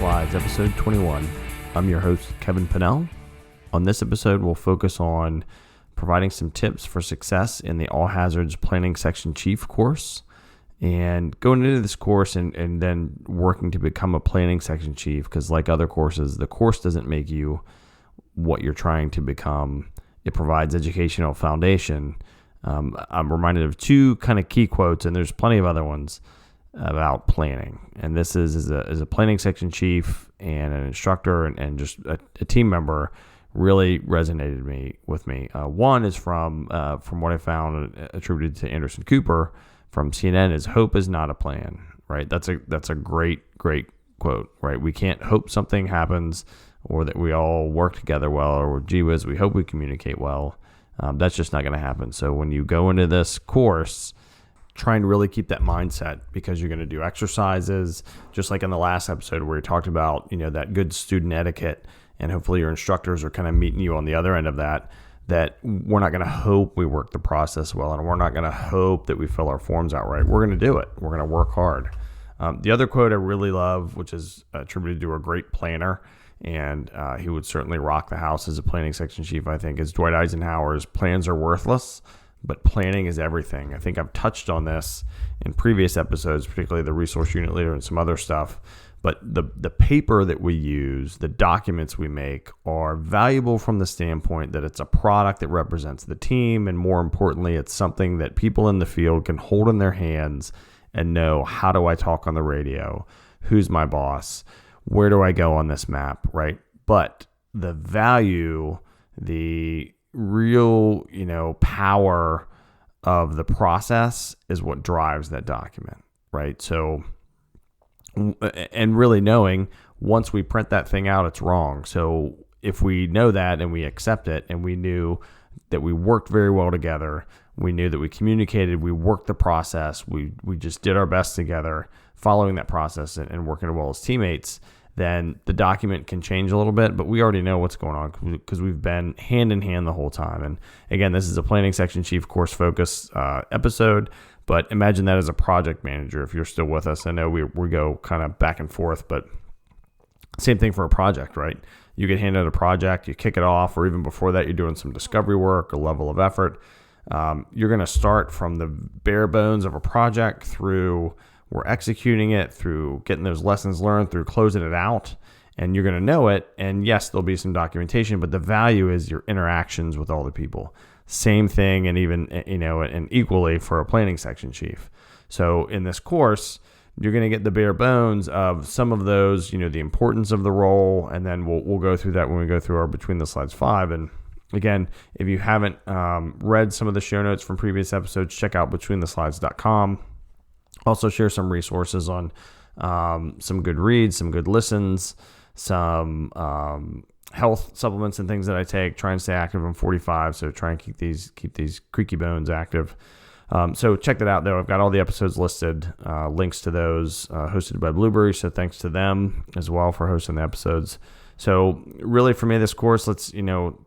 Slides, episode 21. I'm your host, Kevin Pinnell. On this episode, we'll focus on providing some tips for success in the All Hazards Planning Section Chief course, and going into this course and then working to become a planning section chief, because like other courses, the course doesn't make you what you're trying to become. It provides educational foundation. I'm reminded of two kind of key quotes, and there's plenty of other ones about planning. And this is as a planning section chief and an instructor and just a team member, really resonated with me. One is from what I found attributed to Anderson Cooper from CNN, is hope is not a plan, right? That's a great quote, right? We can't hope something happens or that we all work together well, or gee whiz, we hope we communicate well. That's just not going to happen. So when you go into this course, trying to really keep that mindset, because you're going to do exercises, just like in the last episode where we talked about, that good student etiquette, and hopefully your instructors are kind of meeting you on the other end of that we're not going to hope we work the process well, and we're not going to hope that we fill our forms out right. We're going to do it. We're going to work hard. The other quote I really love, which is attributed to a great planner, and he would certainly rock the house as a planning section chief, I think, is Dwight Eisenhower's "Plans are worthless, but planning is everything." I think I've touched on this in previous episodes, particularly the resource unit leader and some other stuff. But the paper that we use, the documents we make, are valuable from the standpoint that it's a product that represents the team. And more importantly, it's something that people in the field can hold in their hands and know, how do I talk on the radio? Who's my boss? Where do I go on this map, right? But the value, the real, power of the process is what drives that document, right? So, and really knowing once we print that thing out, it's wrong. So if we know that and we accept it, and we knew that we worked very well together, we knew that we communicated, we worked the process, we just did our best together following that process and working well as teammates, then the document can change a little bit, but we already know what's going on because we've been hand in hand the whole time. And again, this is a planning section chief course focus episode, but imagine that as a project manager if you're still with us. I know we go kind of back and forth, but same thing for a project, right? You get handed a project, you kick it off, or even before that, you're doing some discovery work, a level of effort. You're going to start from the bare bones of a project through we're executing it, through getting those lessons learned, through closing it out, and you're going to know it. And yes, there'll be some documentation, but the value is your interactions with all the people. Same thing, and even, and equally for a planning section chief. So in this course, you're going to get the bare bones of some of those, the importance of the role, and then we'll go through that when we go through our Between the Slides 5. And again, if you haven't read some of the show notes from previous episodes, check out betweentheslides.com. Also share some resources on some good reads, some good listens, some health supplements and things that I take. Try and stay active. I'm 45, so try and keep these creaky bones active. So check that out, though. I've got all the episodes listed, links to those, hosted by Blueberry. So thanks to them as well for hosting the episodes. So really, for me, this course, let's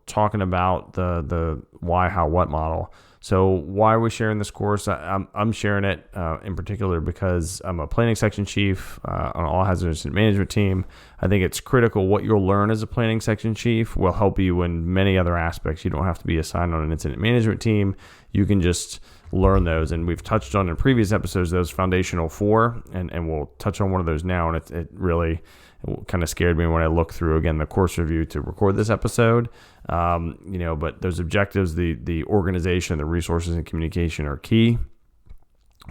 talking about the why, how, what model. So why are we sharing this course? I'm sharing it in particular because I'm a planning section chief on All Hazards Incident Management team. I think it's critical. What you'll learn as a planning section chief will help you in many other aspects. You don't have to be assigned on an incident management team. You can just learn those. And we've touched on in previous episodes those foundational four, and we'll touch on one of those now. And it really kind of scared me when I looked through, again, the course review to record this episode. But those objectives, the organization, the resources, and communication are key.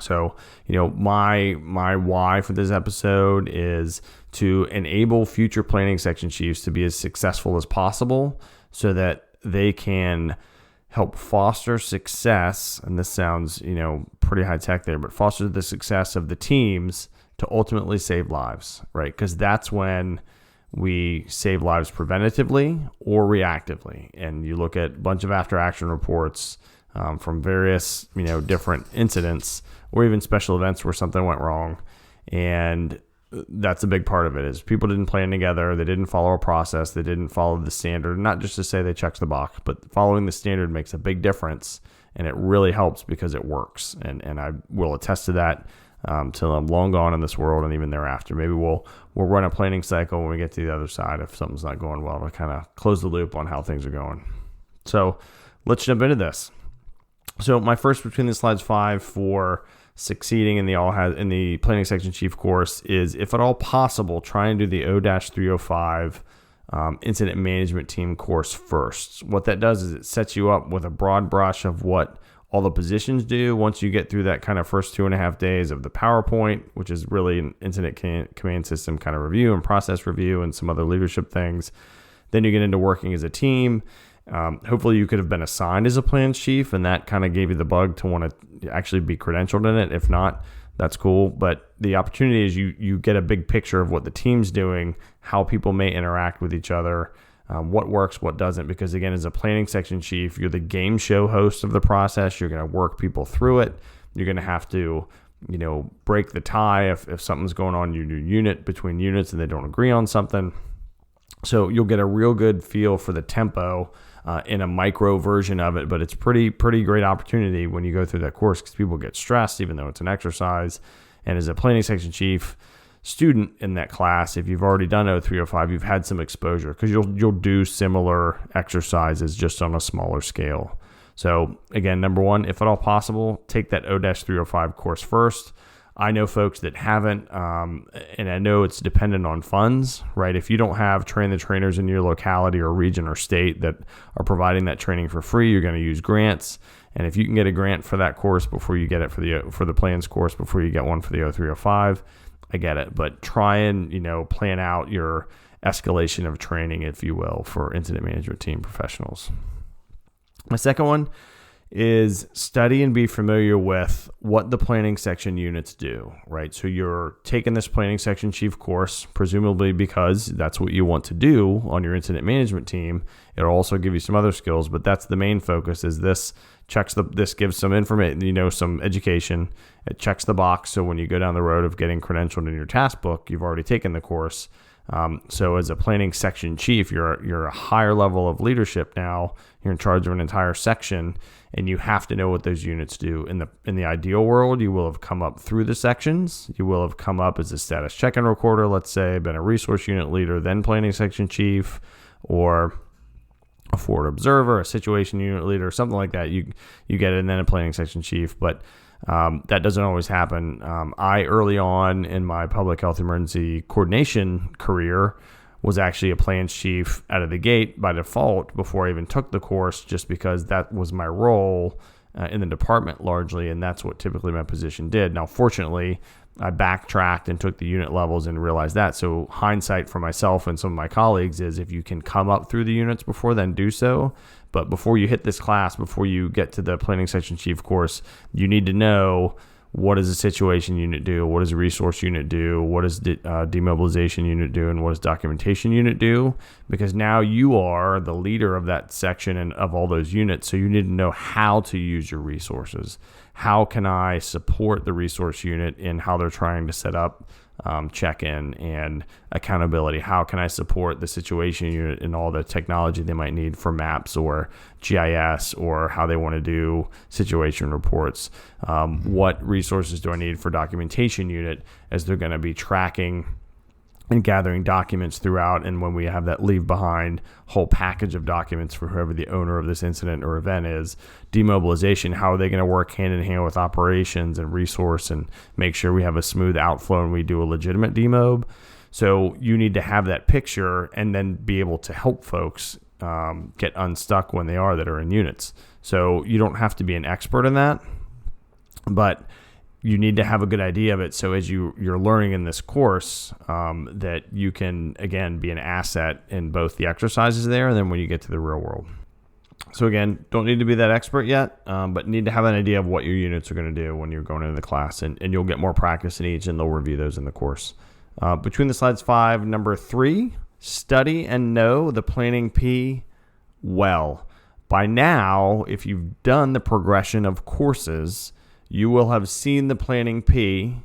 So, my why for this episode is to enable future planning section chiefs to be as successful as possible so that they can help foster success. And this sounds, pretty high tech there, but foster the success of the teams to ultimately save lives, right? Because that's when we save lives preventatively or reactively. And you look at a bunch of after action reports from various, different incidents or even special events where something went wrong. And that's a big part of it, is people didn't plan together. They didn't follow a process. They didn't follow the standard. Not just to say they checked the box, but following the standard makes a big difference. And it really helps because it works. And I will attest to that. till I'm long gone in this world and even thereafter. Maybe we'll run a planning cycle when we get to the other side if something's not going well to kind of close the loop on how things are going. So let's jump into this. So my first between the slides 5 for succeeding in the planning section chief course is, if at all possible, try and do the O-305 incident management team course first. What that does is it sets you up with a broad brush of what all the positions do. Once you get through that kind of first 2.5 days of the PowerPoint, which is really an incident command system kind of review and process review and some other leadership things, then you get into working as a team. Hopefully you could have been assigned as a plans chief, and that kind of gave you the bug to want to actually be credentialed in it. If not, that's cool. But the opportunity is you get a big picture of what the team's doing, how people may interact with each other, what works, what doesn't. Because again, as a planning section chief, you're the game show host of the process. You're going to work people through it. You're going to have to, break the tie if something's going on in your unit between units and they don't agree on something. So you'll get a real good feel for the tempo in a micro version of it, but it's pretty great opportunity when you go through that course, because people get stressed even though it's an exercise. And as a planning section chief student in that class, if you've already done O305, you've had some exposure, because you'll do similar exercises just on a smaller scale. So again, number one, if at all possible, take that O-305 course first. I know folks that haven't, and I know it's dependent on funds, right? If you don't have train the trainers in your locality or region or state that are providing that training for free, you're going to use grants. And if you can get a grant for that course before you get it for the plans course, before you get one for the O305, I get it. But try and, plan out your escalation of training, if you will, for incident management team professionals. My second one is study and be familiar with what the planning section units do, right? So you're taking this planning section chief course, presumably because that's what you want to do on your incident management team. It'll also give you some other skills, but that's the main focus. Is this gives some information, some education. It checks the box. So when you go down the road of getting credentialed in your task book, you've already taken the course. So as a planning section chief, you're a higher level of leadership now. You're in charge of an entire section, and you have to know what those units do. In the ideal world, you will have come up through the sections. You will have come up as a status check-in recorder, let's say, been a resource unit leader, then planning section chief, or a forward observer, a situation unit leader, something like that. You get it, and then a planning section chief. But that doesn't always happen. I, early on in my public health emergency coordination career, was actually a plans chief out of the gate by default before I even took the course, just because that was my role in the department largely, and that's what typically my position did. Now, fortunately, I backtracked and took the unit levels and realized that. So hindsight for myself and some of my colleagues is, if you can come up through the units before, then do so. But before you hit this class, before you get to the planning section chief course, you need to know, what does a situation unit do? What does a resource unit do? What does demobilization unit do? And what does documentation unit do? Because now you are the leader of that section and of all those units. So you need to know how to use your resources. How can I support the resource unit in how they're trying to set up check-in and accountability? How can I support the situation unit in all the technology they might need for maps or GIS, or how they want to do situation reports? What resources do I need for documentation unit, as they're going to be tracking and gathering documents throughout, and when we have that leave behind whole package of documents for whoever the owner of this incident or event is. Demobilization, how are they going to work hand in hand with operations and resource and make sure we have a smooth outflow and we do a legitimate demob? So you need to have that picture and then be able to help folks get unstuck when they that are in units. So you don't have to be an expert in that, but you need to have a good idea of it. So as you're learning in this course, that you can, again, be an asset in both the exercises there and then when you get to the real world. So again, don't need to be that expert yet, but need to have an idea of what your units are going to do when you're going into the class, and you'll get more practice in each, and they'll review those in the course. Between the slides 5, number 3, study and know the planning P well. By now, if you've done the progression of courses, you will have seen the planning P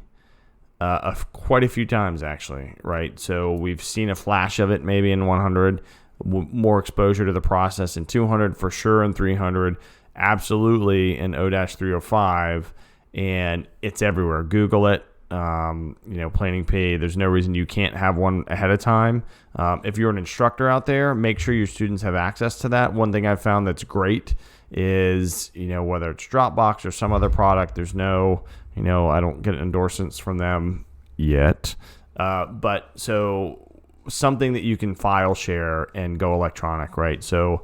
quite a few times, actually, right? So we've seen a flash of it maybe in 100, more exposure to the process in 200 for sure, in 300, absolutely in O-305, and it's everywhere. Google it. Planning P. There's no reason you can't have one ahead of time. If you're an instructor out there, make sure your students have access to that. One thing I've found that's great is, whether it's Dropbox or some other product, there's no, I don't get endorsements from them yet. But so something that you can file share and go electronic, right? So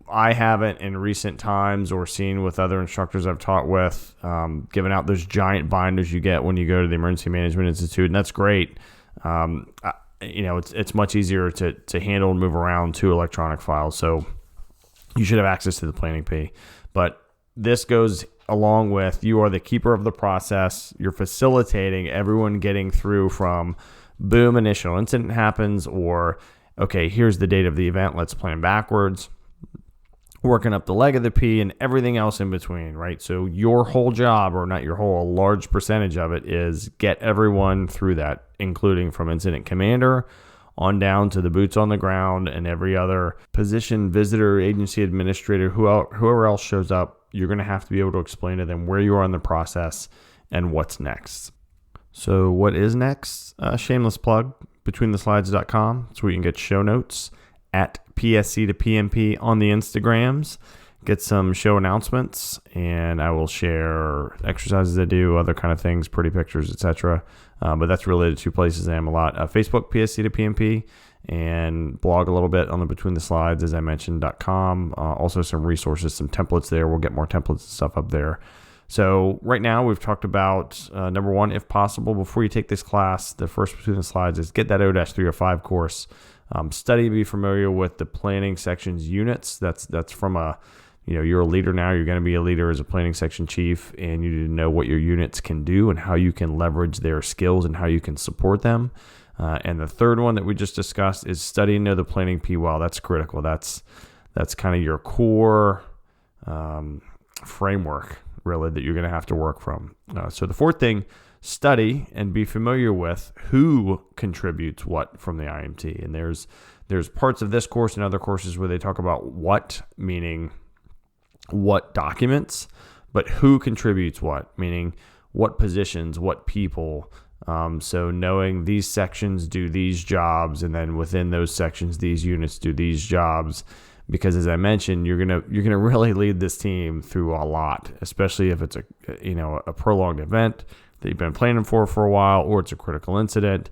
I haven't in recent times or seen with other instructors I've taught with, given out those giant binders you get when you go to the Emergency Management Institute, and that's great. It's much easier to handle and move around to electronic files. So you should have access to the Planning P. But this goes along with, you are the keeper of the process. You're facilitating everyone getting through from boom, initial incident happens, or okay, here's the date of the event. Let's plan backwards. Working up the leg of the P and everything else in between, right? So your whole job, or not your whole, a large percentage of it is get everyone through that, including from incident commander on down to the boots on the ground and every other position, visitor, agency administrator, whoever else shows up. You're going to have to be able to explain to them where you are in the process and what's next. So what is next? Shameless plug, betweenthe.slides.com. It's where you can get show notes at PSC to PMP on the Instagrams, get some show announcements, and I will share exercises I do, other kind of things, pretty pictures, etc. But that's really the two places I am a lot. Facebook, PSC to PMP, and blog a little bit on the Between the Slides, as I mentioned, .com. Also some resources, some templates there. We'll get more templates and stuff up there. So right now we've talked about, number one, if possible, before you take this class, the first Between the Slides is get that O-305 course. Study, be familiar with the planning sections units. That's from you're a leader now. You're going to be a leader as a planning section chief, and you need to know what your units can do and how you can leverage their skills and how you can support them. And the third one that we just discussed is study and know the planning P well. That's critical. That's kind of your core framework, really, that you're going to have to work from. So the fourth thing, study and be familiar with who contributes what from the IMT. And there's parts of this course and other courses where they talk about what, meaning what documents, but who contributes what, meaning what positions, what people. So knowing these sections do these jobs, and then within those sections, these units do these jobs. Because as I mentioned, you're gonna really lead this team through a lot, especially if it's a prolonged event that you've been planning for a while, or it's a critical incident.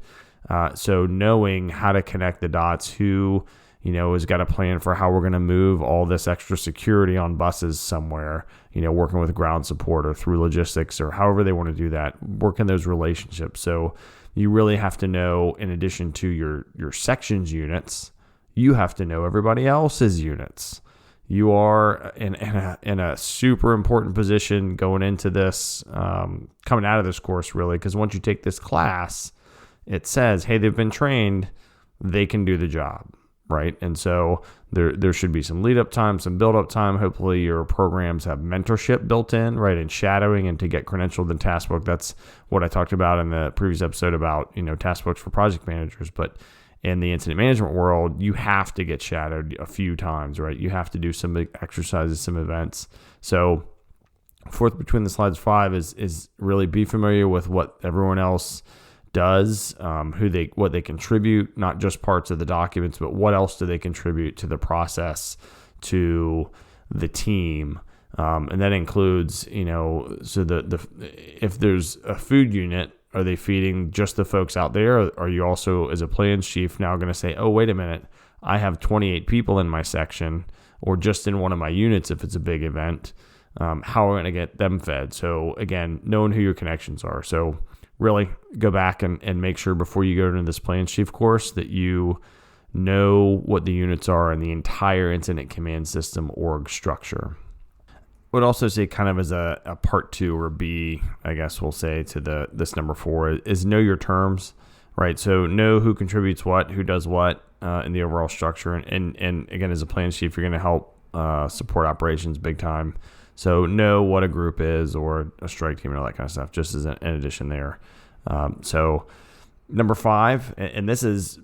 So knowing how to connect the dots, who has got a plan for how we're going to move all this extra security on buses somewhere, working with ground support or through logistics or however they want to do that, working those relationships. So you really have to know, in addition to your sections units, you have to know everybody else's units. You are in a super important position going into this, coming out of this course, really, because once you take this class, it says, hey, they've been trained, they can do the job, right? And so there should be some lead up time, some build up time. Hopefully your programs have mentorship built in, right, and shadowing, and to get credentialed in task book. That's what I talked about in the previous episode about, task books for project managers. But in the incident management world, you have to get shadowed a few times, right? You have to do some exercises, some events. So fourth Between the Slides 5 is really be familiar with what everyone else does, what they contribute, not just parts of the documents, but what else do they contribute to the process, to the team. And that includes, so if there's a food unit, are they feeding just the folks out there? Or are you also, as a plans chief, now going to say, oh, wait a minute, I have 28 people in my section, or just in one of my units if it's a big event. How am I going to get them fed? So again, knowing who your connections are. So really go back and make sure before you go into this plans chief course that you know what the units are in the entire incident command system org structure. Would also say, kind of as a part 2 or B, I guess we'll say, to this number 4 is know your terms, right? So know who contributes what, who does what in the overall structure. And again, as a plans chief, you're going to help support operations big time. So know what a group is, or a strike team, and all that kind of stuff, just as an addition there. So number 5, and this is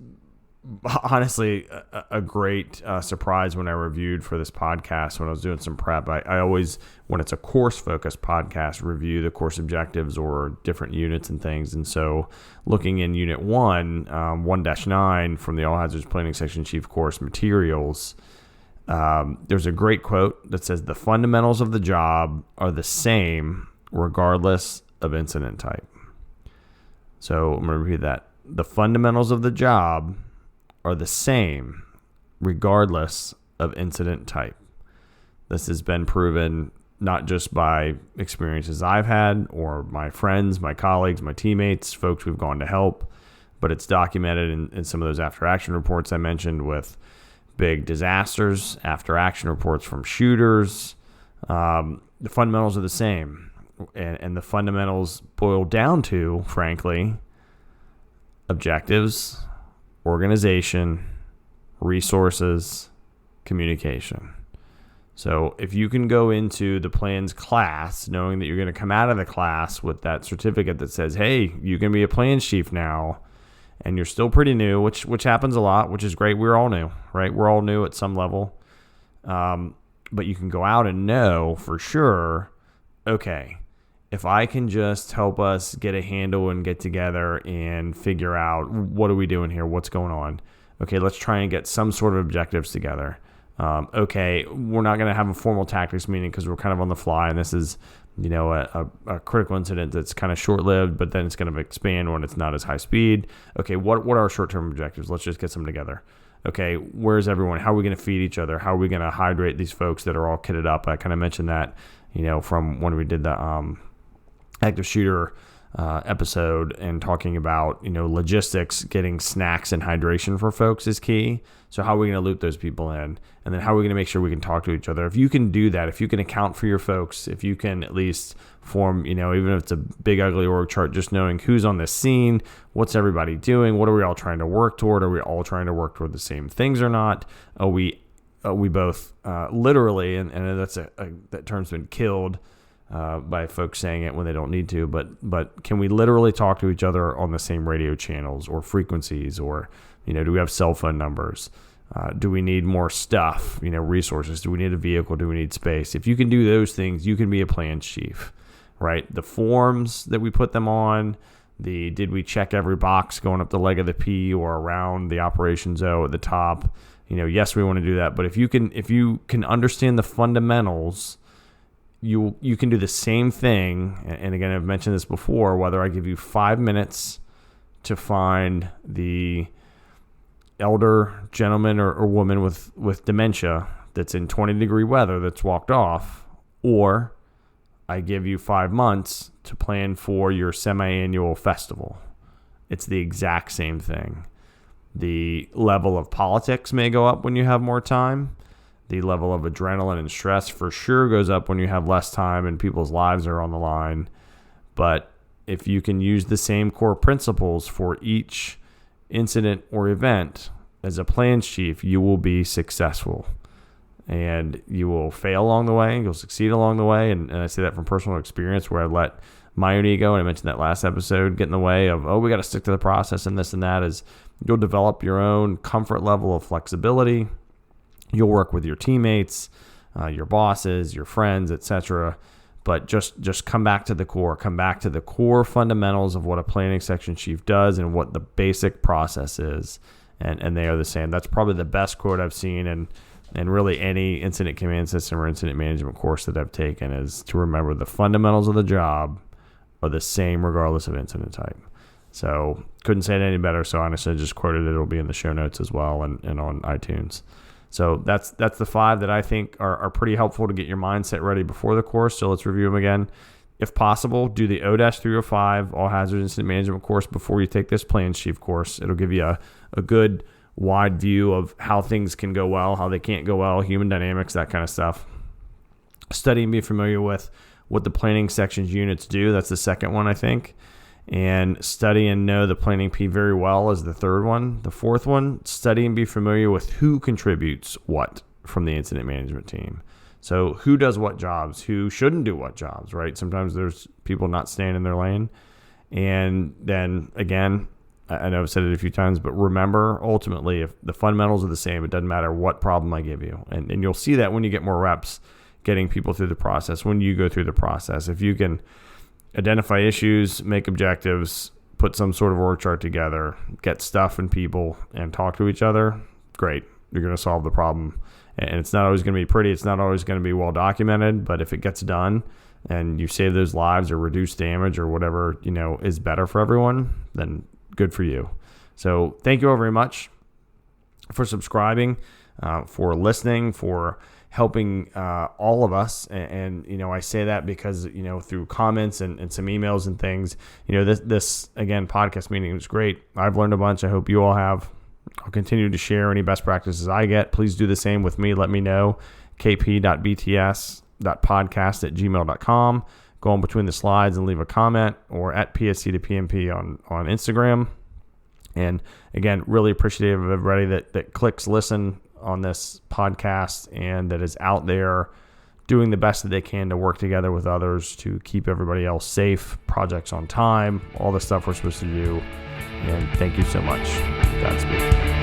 honestly, a great surprise when I reviewed for this podcast when I was doing some prep. I always, when it's a course-focused podcast, review the course objectives or different units and things. And so looking in Unit 1, 1-9 from the All Hazards Planning Section Chief Course Materials, there's a great quote that says, "The fundamentals of the job are the same regardless of incident type." So I'm going to repeat that. The fundamentals of the job are the same regardless of incident type. This has been proven not just by experiences I've had or my friends, my colleagues, my teammates, folks we've gone to help, but it's documented in some of those after action reports I mentioned with big disasters, after action reports from shooters. The fundamentals are the same. And the fundamentals boil down to, frankly, objectives, organization, resources, communication. So if you can go into the plans class knowing that you're going to come out of the class with that certificate that says, hey, you can be a plans chief now, and you're still pretty new, which happens a lot, which is great. We're all new, right? We're all new at some level. But you can go out and know for sure, okay, if I can just help us get a handle and get together and figure out what are we doing here, what's going on. Okay, let's try and get some sort of objectives together. Okay, we're not going to have a formal tactics meeting because we're kind of on the fly, and this is, a critical incident that's kind of short-lived, but then it's going to expand when it's not as high speed. Okay, what are our short-term objectives? Let's just get some together. Okay, where's everyone? How are we going to feed each other? How are we going to hydrate these folks that are all kitted up? I kind of mentioned that, from when we did the active shooter episode and talking about, logistics, getting snacks and hydration for folks is key. So how are we going to loop those people in? And then how are we going to make sure we can talk to each other? If you can do that, if you can account for your folks, if you can at least form, even if it's a big, ugly org chart, just knowing who's on this scene, what's everybody doing? What are we all trying to work toward? Are we all trying to work toward the same things or not? Are we both literally, and that's that term's been killed by folks saying it when they don't need to, but can we literally talk to each other on the same radio channels or frequencies, or do we have cell phone numbers? Do we need more stuff, resources? Do we need a vehicle? Do we need space? If you can do those things, you can be a plans chief, right? The forms that we put them on, did we check every box going up the leg of the P or around the operations O at the top? Yes, we want to do that. But if you can understand the fundamentals, you can do the same thing. And again, I've mentioned this before, whether I give you 5 minutes to find the elder gentleman or woman with dementia that's in 20-degree weather that's walked off, or I give you 5 months to plan for your semi-annual festival. It's the exact same thing. The level of politics may go up when you have more time. The level of adrenaline and stress for sure goes up when you have less time and people's lives are on the line. But if you can use the same core principles for each incident or event as a plans chief, you will be successful. And you will fail along the way, you'll succeed along the way. And I say that from personal experience where I let my own ego, and I mentioned that last episode, get in the way of, we got to stick to the process and this and that. Is you'll develop your own comfort level of flexibility. You'll work with your teammates, your bosses, your friends, etc. But just come back to the core. Come back to the core fundamentals of what a planning section chief does and what the basic process is. And they are the same. That's probably the best quote I've seen in really any incident command system or incident management course that I've taken, is to remember the fundamentals of the job are the same regardless of incident type. So couldn't say it any better. So honestly, I just quoted it. It'll be in the show notes as well and on iTunes. So that's the 5 that I think are pretty helpful to get your mindset ready before the course. So let's review them again. If possible, do the O-305 All Hazard Incident Management course before you take this plans chief course. It'll give you a good wide view of how things can go well, how they can't go well, human dynamics, that kind of stuff. Study and be familiar with what the planning sections units do. That's the second one, I think. And study and know the planning P very well is the third one. The fourth one, study and be familiar with who contributes what from the incident management team. So who does what jobs, who shouldn't do what jobs, right? Sometimes there's people not staying in their lane. And then again, I know I've said it a few times, but remember, ultimately, if the fundamentals are the same, it doesn't matter what problem I give you. And you'll see that when you get more reps getting people through the process, when you go through the process. If you can identify issues, make objectives, put some sort of org chart together, get stuff and people, and talk to each other, great. You're going to solve the problem. And it's not always going to be pretty. It's not always going to be well documented, but if it gets done and you save those lives or reduce damage or whatever, is better for everyone, then good for you. So thank you all very much for subscribing, for listening, for helping all of us. And I say that because, through comments and some emails and things, this again, podcast meeting was great. I've learned a bunch. I hope you all have. I'll continue to share any best practices I get. Please do the same with me. Let me know. kp.bts.podcast@gmail.com. Go on between the slides and leave a comment, or at PSC to PMP on Instagram. And again, really appreciative of everybody that clicks listen on this podcast and that is out there doing the best that they can to work together with others to keep everybody else safe, projects on time, all the stuff we're supposed to do. And thank you so much. Godspeed.